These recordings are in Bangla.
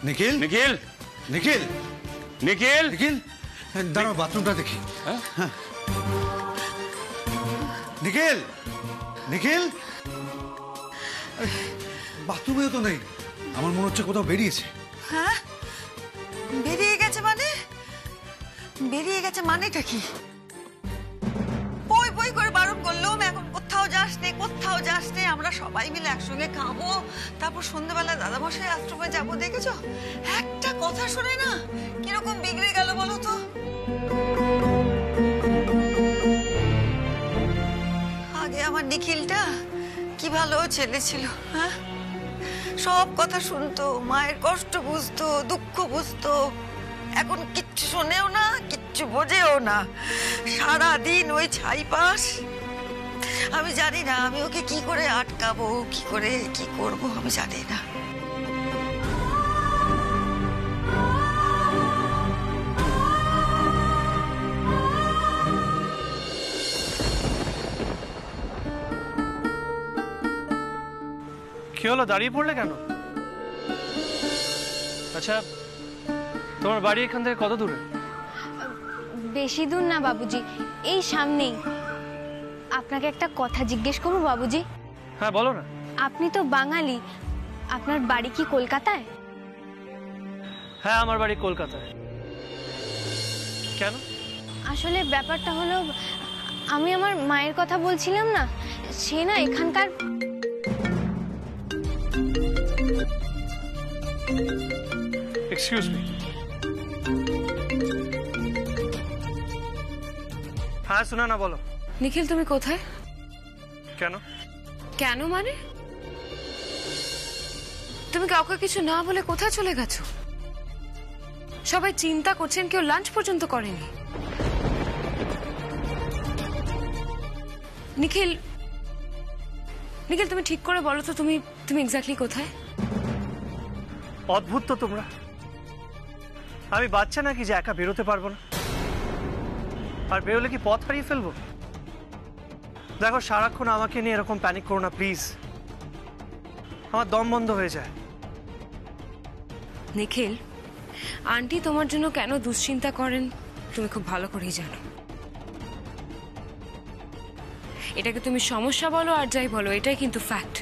নিখিল নিখিল নিখিল নিখিল নিখিল দাঁড়াও, বাথরুমটা দেখি। নিখিল নিখিল, বাথরুমেও তো নেই। আমার মনে হচ্ছে কোথাও বেরিয়েছে। হ্যাঁ, বেরিয়ে গেছে মানে? বেরিয়ে গেছে মানেটা কি? বই বই করে বারণ করলাম, এখন কোথাও যাস নে, কোথাও যাস নে। আমরা সবাই মিলে একসঙ্গে খাবো, তারপর সন্ধ্যাবেলা দাদামশাই আশ্রমে যাবো। দেখেছো, একটা কথা শুনে না কিরকম বিগড়ে গেল বলো তো। আগে আমার নিখিলটা কি ভালো ছেলে ছিল, হ্যাঁ? সব কথা শুনতো, মায়ের কষ্ট বুঝতো, দুঃখ বুঝতো। এখন কিচ্ছু শোনেও না, কিচ্ছু বোঝেও না, সারাদিন ওই ছাইপাস। আমি জানি না আমি ওকে কি করে আটকাবো, কি করে কি করব, আমি জানি না। কি হলো, দাঁড়িয়ে পড়লে কেন? আচ্ছা, তোমার বাড়ি এখান থেকে কত দূরে? বেশি দূর না বাবুজি, এই সামনেই। আপনাকে একটা কথা জিজ্ঞেস করবো বাবুজি? হ্যাঁ বলো না। আপনি তো বাঙালি, আপনার বাড়ি কি কলকাতায়? হ্যাঁ, আমার বাড়ি কলকাতায়। কেন? আসলে ব্যাপারটা হলো, আমি আমার মায়ের কথা বলছিলাম না, সে না এখানকার। Excuse me. হ্যাঁ, শোনা না, বলো। নিখিল, তুমি কোথায়? কেন? কেন মানে? তুমি কাউকে কিছু না বলে কোথায় চলে গেছো? সবাই চিন্তা করছেন, কেউ লাঞ্চ পর্যন্ত করেনি। নিখিল, নিখিল তুমি ঠিক করে বলো তো, তুমি এক্স্যাক্টলি কোথায়? অদ্ভুত তো তোমরা। আমি বাচ্চা নাকি যে একা বেরোতে পারবো না? আর বেরোলে কি পথ হারিয়ে ফেলবো? দেখো, সারাক্ষণ আমাকে নিয়ে এরকম প্যানিক করো না প্লিজ, আমার দম বন্ধ হয়ে যায়। নিখিল, আন্টি তোমার জন্য কেন দুশ্চিন্তা করেন তুমি খুব ভালো করেই জানো। এটাকে তুমি সমস্যা বলো আর যাই বলো, এটাই কিন্তু ফ্যাক্ট।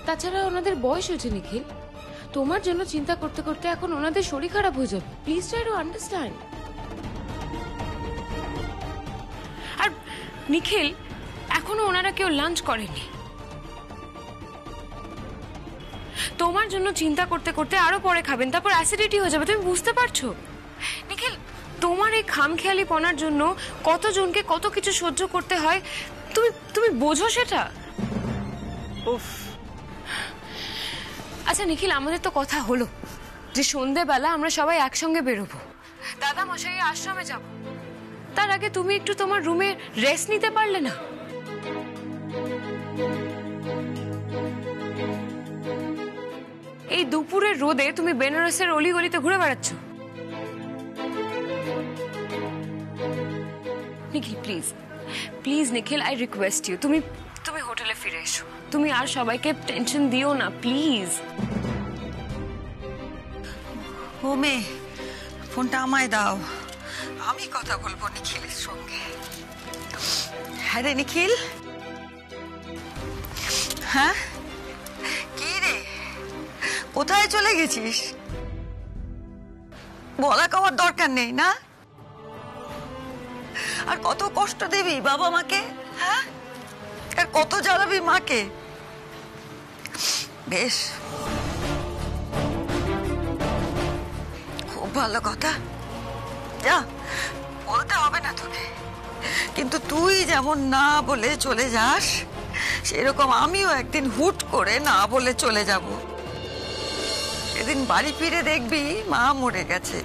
তাছাড়া ওনাদের বয়স হয়েছে নিখিল, তোমার জন্য চিন্তা করতে করতে এখন ওনাদের শরীর খারাপ হয়ে যাবে। Please try to understand. আর নিখিল, এখনো ওনারা কেউ লাঞ্চ করেনি। তোমার জন্য চিন্তা করতে করতে আরো পরে খাবেন, তারপর অ্যাসিডিটি হয়ে যাবে, তুমি বুঝতে পারছো? নিখিল, তোমার এই খামখেয়ালি পনার জন্য কতজনকে কত কিছু সহ্য করতে হয়, তুমি বোঝো সেটা? উফ। আচ্ছা নিখিল, আমাদের তো কথা হলো যে সন্ধ্যেবেলা আমরা সবাই একসঙ্গে বেরোবো, দাদা মশাই আশ্রমে যাব। তার আগে তুমি একটু তোমার রুমে রেস্ট নিতে পারলে না? এই দুপুরের রোদে তুমি বেনারসের অলিগলিতে ঘুরে বেড়াচ্ছ। Nikhil please, please Nikhil, I request you, তুমি হোটেলে ফিরে এসো। তুমি আর সবাইকে টেনশন দিও না প্লিজ। ও মেয়ে, ফোনটা আমায় দাও, আমি কথা বলবো নিখিলের সঙ্গে। হ্যাঁ রে নিখিল। হ্যাঁ, কি রে, কোথায় চলে গেছিস? বলা কওয়ার দরকার নেই না? আর কত কষ্ট দিবি বাবা মাকে, হ্যাঁ? আর কত জ্বালাবি মাকে? বেশ, খুব ভালো কথা, যা, বলতে হবে না তোকে। কিন্তু তুই যেমন না বলে চলে যাস, সেরকম আমিও একদিন হুট করে না বলে চলে যাব। সেদিন বাড়ি ফিরে দেখবি মা মরে গেছে,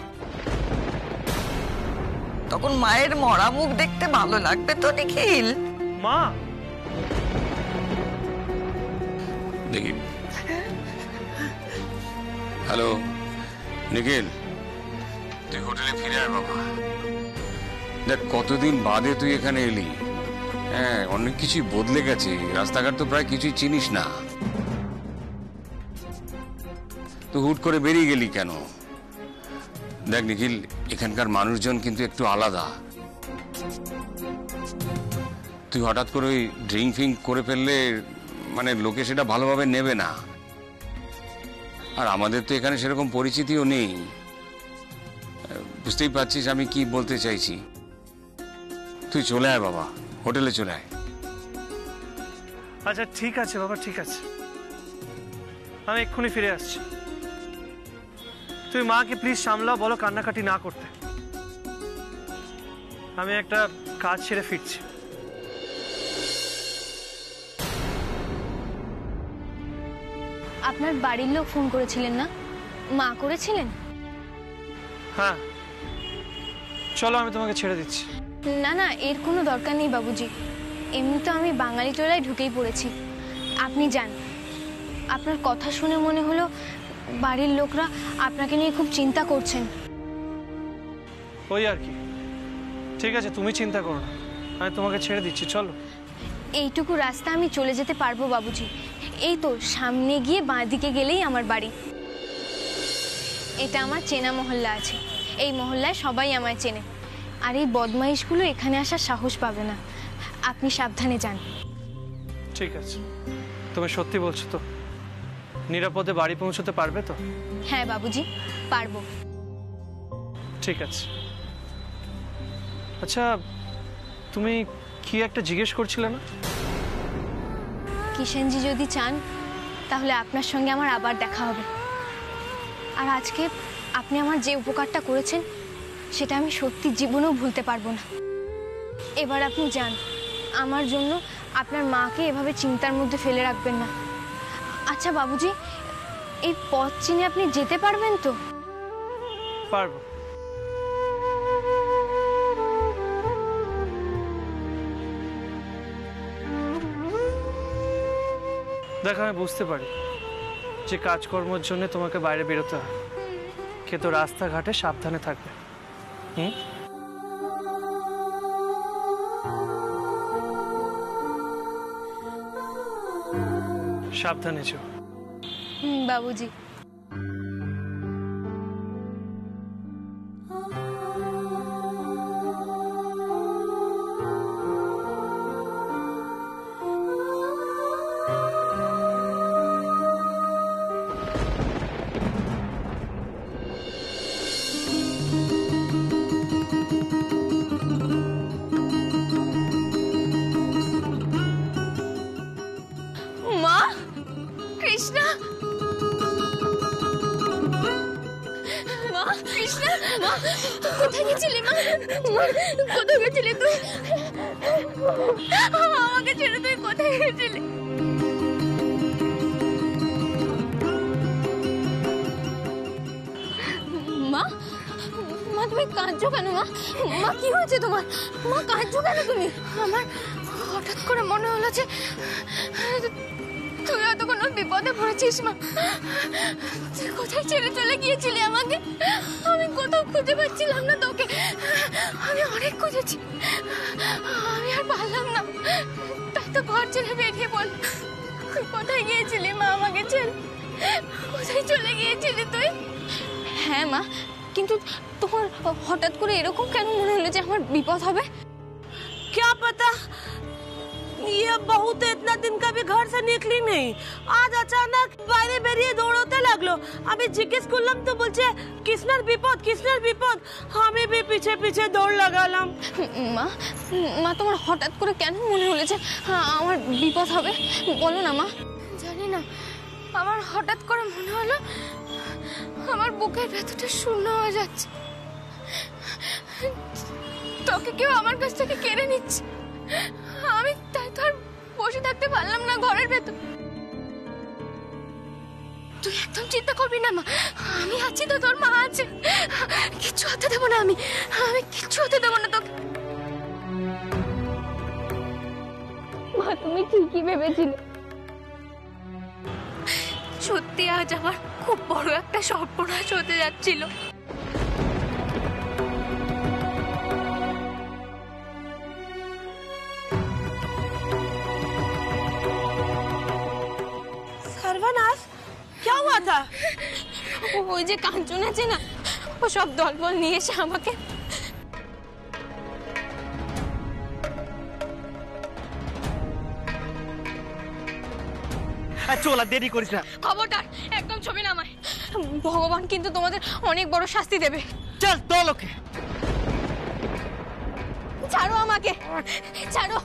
তখন মায়ের মরা মুখ দেখতে ভালো লাগবে তো নিখিল? মা দেখি। হ্যালো নিখিল, তুই হোটেলে ফিরে আয় বাবা। দেখ, কতদিন বাদে তুই এখানে এলি। হ্যাঁ, অনেক কিছুই বদলে গেছে, রাস্তাঘাট তো প্রায় কিছুই চিনিস না। তো হুট করে বেরিয়ে গেলি কেন? দেখ নিখিল, এখানকার মানুষজন কিন্তু একটু আলাদা। তুই হঠাৎ করে ওই ড্রিঙ্ক ফিঙ্ক করে ফেললে মানে লোকে সেটা ভালোভাবে নেবে না। আর আমাদের তো এখানে সেরকম পরিচিতিও নেই। বুঝতেই পারছিস আমি কি বলতে চাইছি। তুই চলে আয় বাবা, হোটেলে চলে আয়। আচ্ছা ঠিক আছে বাবা, ঠিক আছে, আমি এক্ষুনি ফিরে আসছি। তুই মাকে প্লিজ সামলাও, বলো কান্নাকাটি না করতে। আমি একটা কাজ ছেড়ে ফিরছি। আপনার বাড়ির লোক ফোন করেছিলেন না? মা করেছিলেন? হ্যাঁ, চলো আমি তোমাকে ছেড়ে দিচ্ছি। না না, এর কোনো দরকার নেই বাবুজি। এমনি তো আমি বাঙালি টোলায় ঢুকেই পড়েছি। আপনি যান। আপনার কথা শুনে মনে হলো বাড়ির লোকরা আপনাকে নিয়ে খুব চিন্তা করছেন। ওই আর কি। ঠিক আছে, তুমি চিন্তা করো না, আমি তোমাকে ছেড়ে দিচ্ছি, চলো। এইটুকু রাস্তা আমি চলে যেতে পারবো বাবুজি। এই তো সামনে গিয়ে বাঁ দিকে গেলেই আমার বাড়ি। এটা আমার চেনা মহল্লা আছে, এই মহল্লায় সবাই আমায় চেনে। আর এই বদমাইশগুলো এখানে আসার সাহস পাবে না। আপনি সাবধানে যান। ঠিক আছে, তুমি সত্যি বলছো তো? নিরাপদে বাড়ি পৌঁছতে পারবে তো? হ্যাঁ বাবুজি, পারবো। ঠিক আছে। আচ্ছা, তুমি কি একটা জিজ্ঞেস করছিলে না? কিষেনজি যদি চান তাহলে আপনার সঙ্গে আমার আবার দেখা হবে। আর আজকে আপনি আমার যে উপকারটা করেছেন সেটা আমি সত্যি জীবনেও ভুলতে পারবো না। এবার আপনি যান। আমার জন্য আপনার মাকে এভাবে চিন্তার মধ্যে ফেলে রাখবেন না। আচ্ছা বাবুজি, এই পথ চিনে আপনি যেতে পারবেন তো? পারবো। দেখো, আমি বুঝতে পারি যে কাজকর্মের জন্য তোমাকে বাইরে বেরোতে হয়, কিন্তু রাস্তাঘাটে সাবধানে থাকবে। সাবধানে যেও। বাবুজি। মা, কৃষ্ণা, মা, কৃষ্ণা, মা, কোথায় গেছিলি মা? মা, কোথায় গেছিলি তুই? আমাকে ছেড়ে তুই কোথায় গেছিলি? মা, মা তুমি কাঁদছো কেন? মা, মা কি হয়েছে তোমার? মা কাঁদছো কেন তুমি? আমার হঠাৎ করে মনে হলো যে তুই হয়তো কোনো বিপদে পড়েছিস মা। তুই কোথায় ছেড়ে চলে গিয়েছিলি আমাকে? আমি কোথাও খুঁজে পাচ্ছিলাম না তোকে। আমি অনেক খুঁজেছি, আমি আর পারলাম না, তাই তো ঘর ছেড়ে বেরিয়ে পড়ল। তুই কোথায় গিয়েছিলি মা আমাকে ছেড়ে? কোথায় চলে গিয়েছিলি তুই? হ্যাঁ মা, কিন্তু তোমার হঠাৎ করে এরকম কেন মনে হলো যে আমার বিপদ হবে? क्या पता, ये बहू तो इतना दिन कभी घर से निकली नहीं, आज अचानक বাইরে বেরিয়ে দৌড়তে লাগলো। আমি জিজ্ঞেস করলাম তো বলছে কৃষ্ণার বিপদ, কৃষ্ণার বিপদ। আমি भी पीछे पीछे দৌড় লাগালাম। মা, মা তোমার হঠাৎ করে কেন মনে হলো যে আমার বিপদ হবে? বলো না মা। জানি না, আমার হঠাৎ করে মনে হলো আমার বুকের ভেতরটা শূন্য হয়ে যাচ্ছে। তোকে কেউ আমার কাছ থেকে কেড়ে নিচ্ছে। আমি তাই তো আর বসে থাকতে পারলাম না ঘরের ভেতর। তুই একদম চিন্তা করবি না মা, আমি আছি তো, তোর মা আছে। কিচ্ছু হতে দেবো না, আমি কিচ্ছু হতে দেবো না তোকে। মা, তুমি ঠিকই ভেবেছিলে। সত্যি আজ আমার খুব বড় একটা সর্বনাশ হতে যাচ্ছিল। सर्वनाश, क्या हुआ था? ওই যে কাঞ্চন আছে না, ও সব দলবল নিয়ে এসে আমাকে চল আর দেরি করিস না। খবরদার একদম ছবি নামায়। ভগবান কিন্তু তোমাদের অনেক বড় শাস্তি দেবে। চল তোল ওকে। ছাড়ো আমাকে, ছাড়ো।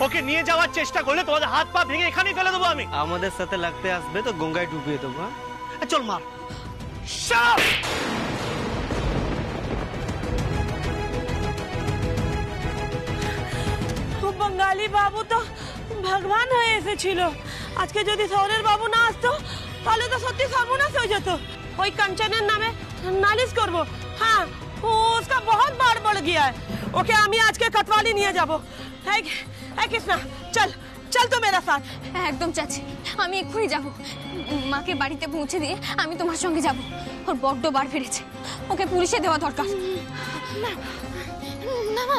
ওকে নিয়ে যাওয়ার চেষ্টা করলে তোমাদের হাত পা ভেঙে এখানেই ফেলে দেবো আমি। আমাদের সাথে লাগতে আসবে তো গঙ্গায় ডুবিয়ে দেবো। চল মার। बंगाली बाबू तो भगवान হয়ে এসেছিল। আজকে যদি শহরের বাবু না আসতো তাহলে তো সত্যি সর্বনাশ হয়ে যেত। ওই কাঞ্চনের নামে নালিশ করব। হ্যাঁ, उसका बहुत बार बढ़ गया है। ওকে আমি আজকে কতवाली নিয়ে যাব। এই কৃষ্ণা চল চল তো মেরা সাথ। একদম চাচি, আমি এক্ষুনি যাব। মাকে বাড়িতে পৌঁছে দিয়ে আমি তোমার সঙ্গে যাব। ওর বড্ড বার ফিরেছে, ওকে পুলিশে দেওয়া দরকার। না না মা,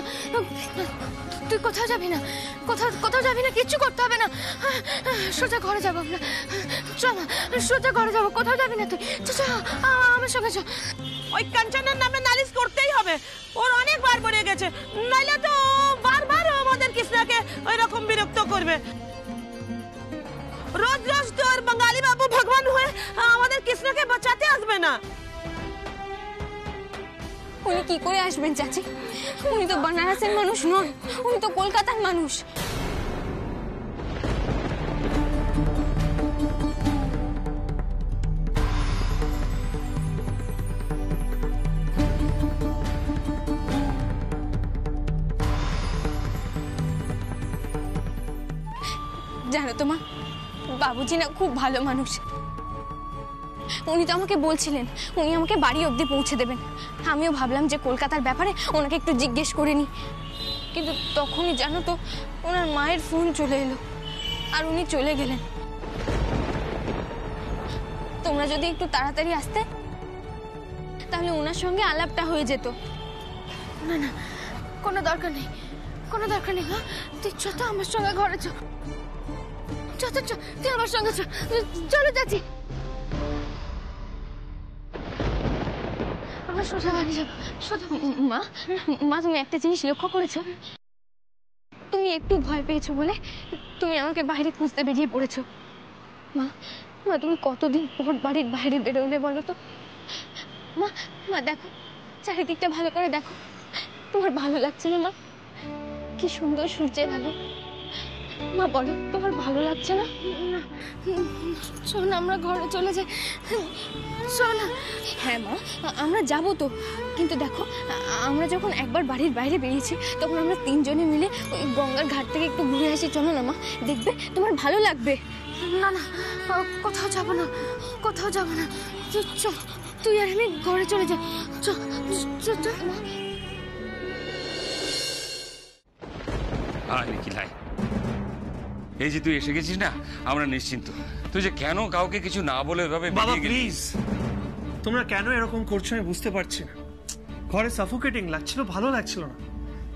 তুই কোথাও যাবি না, কোথাও যাবি না, কিচ্ছু করতে হবে না। সোজা ঘরে যাবো আমরা। চল না, সোজা ঘরে যাবো, কোথাও যাবি না তুই। চল আমার সঙ্গে চল। ওই কাঞ্চনের নামে নালিশ করতেই হবে। ওর অনেক বার বেড়ে গেছে, নাইলে তো বারবার আমাদের কৃষ্ণাকে ওই রকম বিরক্ত করবে। রোজ রোজ তো আর বাঙালি বাবু ভগবান হয়ে আমাদের কৃষ্ণাকে বাঁচাতে আসবে না। উনি কি করে আসবেন চাচি? উনি তো বানারসের মানুষ নন, উনি তো কলকাতার মানুষ। জানো তো মা, বাবুজি না খুব ভালো মানুষ। উনি তো আমাকে বলছিলেন উনি আমাকে বাড়ি অবধি পৌঁছে দেবেন। আমিও ভাবলাম যে কলকাতার ব্যাপারে ওনাকে একটু জিজ্ঞেস করে নি, কিন্তু তখনই জানো তো ওনার মায়ের ফোন চলে এলো আর উনি চলে গেলেন। তোমরা যদি একটু তাড়াতাড়ি আসতে তাহলে ওনার সঙ্গে আলাপটা হয়ে যেত। না না, কোনো দরকার নেই, কোনো দরকার নেই। মা তুই চ তো আমার সঙ্গে ঘরে চ, চ তুই আমার সঙ্গে চলো যাচ্ছি। আমরা সোজা বাড়ি যাবো। মা তুমি একটা জিনিস লক্ষ্য করেছো? তুমি একটু ভয় পেয়েছো বলে তুমি আমাকে বাইরে খুঁজতে বেরিয়ে পড়েছো। মা তুমি কতদিন পর বাড়ির বাইরে বেরোলে বলো তো? মা দেখো চারিদিকটা ভালো করে দেখো, তোমার ভালো লাগছে না মা? কি সুন্দর সূর্যের আলো। মা বলো তোমার ভালো লাগছে না? চল না আমরা ঘরে চলে যাই, চল না। হ্যাঁ মা আমরা যাবো তো, কিন্তু দেখো আমরা যখন একবার বাড়ির বাইরে বেরিয়েছি তখন আমরা তিনজনে মিলে ওই গঙ্গার ঘাট থেকে একটু ঘুরে আসি। চলো না মা, দেখবে তোমার ভালো লাগবে। না না কোথাও যাবো না, কোথাও যাবো না। চল তুই আর আমি ঘরে চলে যাই। চল মা। এই যে তুই এসে গেছিস না, আমরা নিশ্চিন্ত। তুই যে কেন কাউকে কিছু না বলে এভাবে বাবা প্লিজ, তোমরা কেন এরকম করছো আমি বুঝতে পারছি না। ঘরে সাফোকেটিং লাগছিল, ভালো লাগছিল না,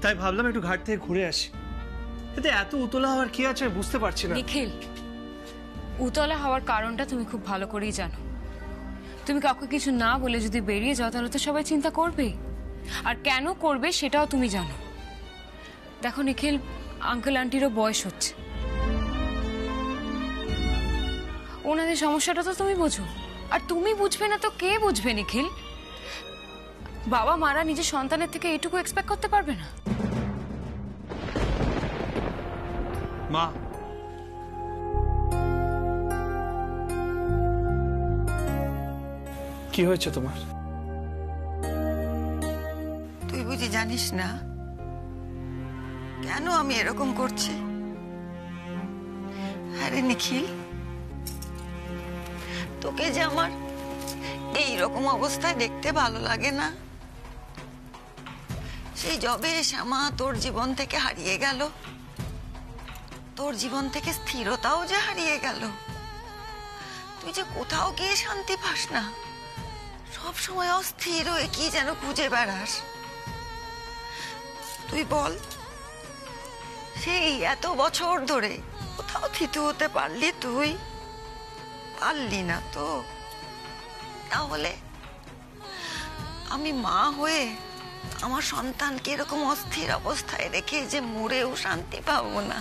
তাই ভাবলাম একটু ঘাট থেকে ঘুরে আসি। এতে এত উতলা হওয়ার কি আছে বুঝতে পারছি না। নিখিল, উতলা হওয়ার কারণটা তুমি খুব ভালো করেই জানো। তুমি কাউকে কিছু না বলে যদি বেরিয়ে যাও তাহলে তো সবাই চিন্তা করবে, আর কেন করবে সেটাও তুমি জানো। দেখো নিখিল, আঙ্কেল আন্টিরও বয়স হচ্ছে, ওনাদের সমস্যাটা তো তুমি বোঝো, আর তুমি বুঝবে না তো কে বুঝবে নিখিল? বাবা মারা নিজের সন্তানের থেকে এটুকু এক্সপেক্ট করতে পারবে না? মা কি হয়েছে তোমার? তুই বুঝি জানিস না কেন আমি এরকম করছি? আরে নিখিল, তোকে যে আমার এই রকম অবস্থায় দেখতে ভালো লাগে না। সেই যবে শ্যামা তোর জীবন থেকে হারিয়ে গেল, তোর জীবন থেকে স্থিরতাও যে হারিয়ে গেল, তুই যে কোথাও গিয়ে শান্তি পাস না, সব সময় অস্থির হয়ে কি যেন খুঁজে বেড়াস। তুই বল, সেই এত বছর ধরে কোথাও থিতু হতে পারলি তুই? পারলি না তো। তাহলে আমি মা হয়ে আমার সন্তানকে এরকম অস্থির অবস্থায় রেখে যে মরেও শান্তি পাবো না।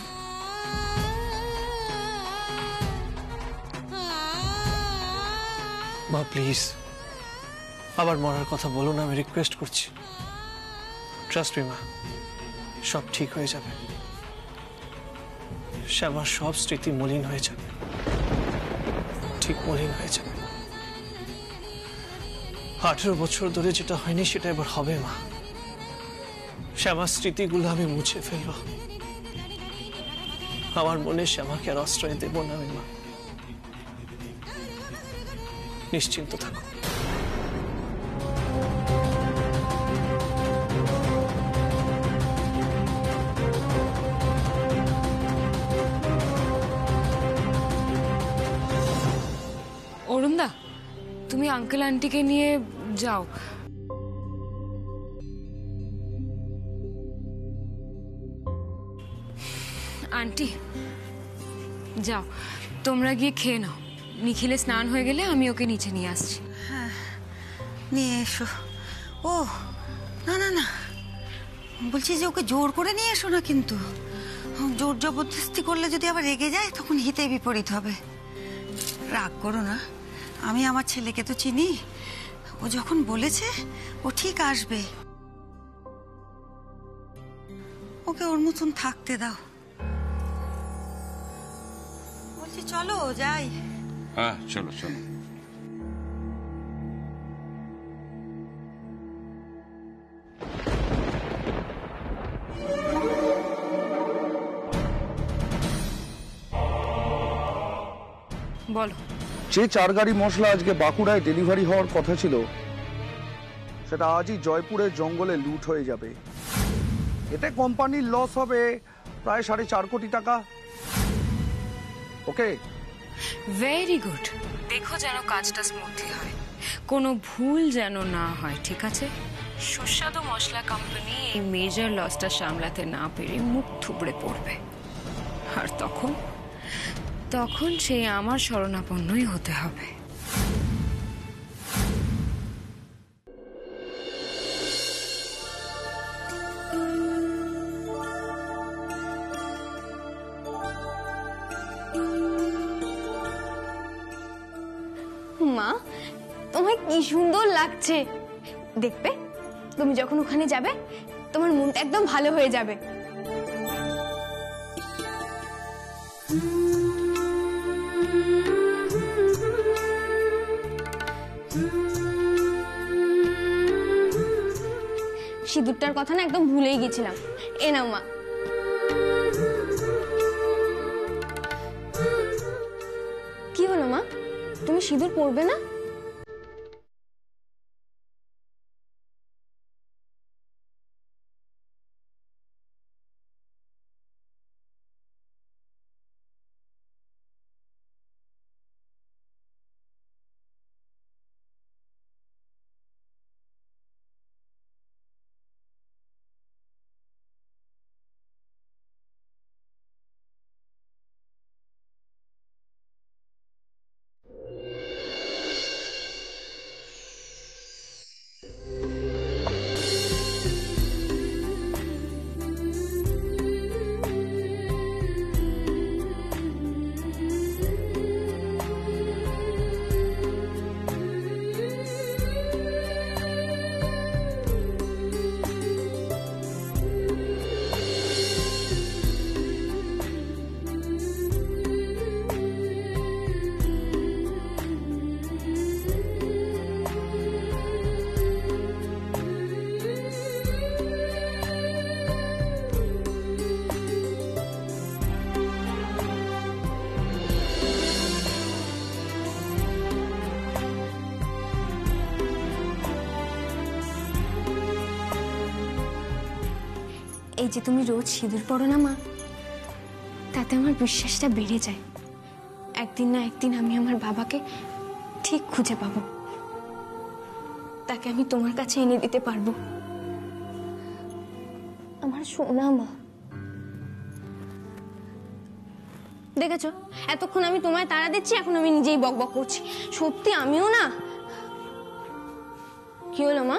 মা প্লিজ আবার মরার কথা বলো না, আমি রিকোয়েস্ট করছি। ট্রাস্ট মি মা, সব ঠিক হয়ে যাবে। শ্যামার সব স্মৃতি মলিন হয়ে যাবে, ঠিক মলিন হয়ে যাবে। 18 বছর ধরে যেটা হয়নি সেটা এবার হবে মা। শ্যামার স্মৃতিগুলো আমি মুছে ফেলবো। আমার মনে শ্যামাকে আর আশ্রয় দেব না আমি মা, নিশ্চিন্ত থাকো। অরুণদা, তুমি আঙ্কেল আন্টিকে নিয়ে যাও। আন্টি যাও, তোমরা গিয়ে খেয়ে নাও। নিখিলে স্নান হয়ে গেলে আমি ওকে নিচে নিয়ে আসছি। হ্যাঁ, নিয়ে এসো। ও না না না, বলছি যে ওকে জোর করে নিয়ে এসো না, কিন্তু জোর জবরদস্তি করলে যদি আবার রেগে যায় তখন হিতে বিপরীত হবে। রাগ করো না, আমি আমার ছেলেকে তো চিনি, ও যখন বলেছে ও ঠিক আসবে। ওকে ওর মতন থাকতে দাও। বলছি চলো যাই। হ্যাঁ চলো চলো। বলো। যে 4 গাড়ি মশলা আজকে বাঁকুড়ায় ডেলিভারি হওয়ার কথা ছিল সেটা আজই জয়পুরের জঙ্গলে লুট হয়ে যাবে। এতে কোম্পানির লস হবে প্রায় 4.5 কোটি টাকা। ওকে, ভেরি গুড। দেখো যেন কাজটা স্মুথলি হয়, কোনো ভুল যেন না হয়, ঠিক আছে? সুস্বাদু মশলা কোম্পানি এই মেজর লসটা সামলাতে না পেরে মুখ থুবড়ে পড়বে, আর তখন সে আমার শরণাপন্নই হতে হবে। মা, তোমায় কি সুন্দর লাগছে। দেখবে তুমি যখন ওখানে যাবে তোমার মনটা একদম ভালো হয়ে যাবে। সিঁদুরটার কথা না একদম ভুলেই গেছিলাম। এ নাও মা। কি হলো মা, তুমি সিঁদুর পরবে না? এই যে তুমি রোজ সিঁদুর পরো না মা, তাতে আমার বিশ্বাসটা বেড়ে যায়। একদিন না একদিন আমি আমার বাবাকে ঠিক খুঁজে পাবো, তাকে আমি তোমার কাছে এনে দিতে পারবো। আমার সোনা মা। দেখেছো, এতক্ষণ আমি তোমায় তাড়া দিচ্ছি, এখন আমি নিজেই বকবক করছি। সত্যি আমিও না। কি হলো মা,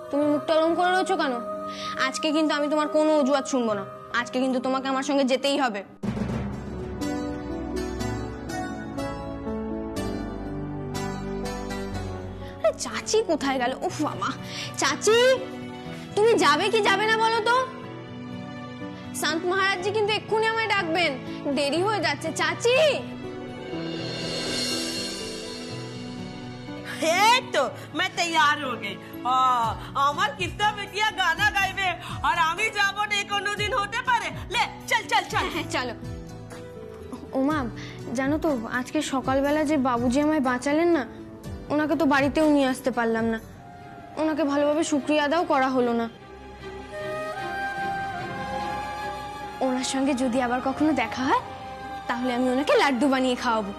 তুমি মুখটা ওরম করে রয়েছো কেন? আজকে কিন্তু আমি তোমার কোনো অজুহাত শুনবো না। আজকে কিন্তু তোমাকে আমার সঙ্গে যেতেই হবে। চাচি কোথায় গেল? উফ বাবা, চাচি তুমি যাবে কি যাবে না বলো তো? শান্ত মহারাজজি কিন্তু এক্ষুনি আমায় ডাকবেন, দেরি হয়ে যাচ্ছে। চাচি এই তো मैं तैयार हो गई। আমার কিস্তা বেটিয়া গানা গাইবে আর আমি যাব না, কোনো দিন হতে পারে? লে চল চল চল। হ্যাঁ চলো। ওমা জানো তো, আজকে সকালবেলা যে বাবুজি আমায় বাঁচালেন না, ওনাকে তো বাড়িতেও নিয়ে আসতে পারলাম না। ওনাকে ভালোভাবে শুকরিয়া আদাও করা হলো না। ওনার সঙ্গে যদি আবার কখনো দেখা হয় তাহলে আমি ওনাকে লাড্ডু বানিয়ে খাওয়াবো।